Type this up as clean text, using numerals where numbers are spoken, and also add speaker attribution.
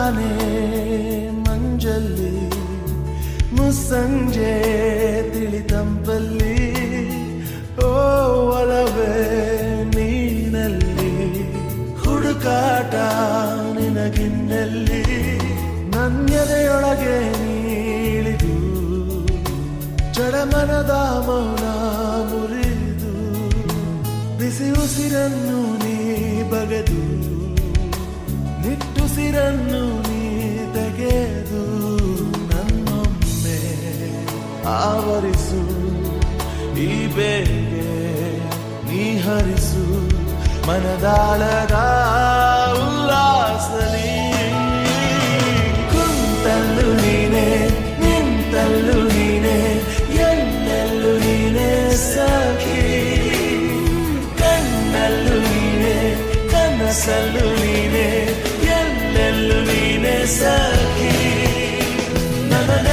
Speaker 1: ತಾನೇ ಮಂಜಲ್ಲಿ ಮುಸ್ಸಂಜೆ ತಿಳಿತಂಪಲ್ಲಿ ಓ ಒಲವೇ ನೀನಲ್ಲಿ ಹುಡುಕಾಟ ನಿನಗಿನ್ನಲ್ಲಿ ನನ್ಯದೆಯೊಳಗೆ ನೀಳಿದು ಜಡಮನದ ಮೌನ ಮುರಿದು ಬಿಸಿ ಉಸಿರನ್ನು ನೀ ಬಗೆದು ನಿಟ್ಟುಸಿರನ್ನು ನೀ ತೆಗೆದು ನನ್ನೊಮ್ಮೆ ಆವರಿಸು ಈ ಬೇಗೆ ನೀ ಹರಿಸು ಮನದಾಳದ ಉಲ್ಲಾಸಲಿ ಕುಂತಲ್ಲು ನೀನೆ ನಿಂತಲ್ಲು ನೀನೆ ಎಲ್ಲೆಲ್ಲೂ ನೀನೆ ಸಖಿ ಕಣ್ಣಲ್ಲೂ ನೀನೆ ಕನಸಲ್ಲೂ ನೀನೆ ಎಲ್ಲೆಲ್ಲೂ ನೀನೆ ಸಖಿ ನನ್ನ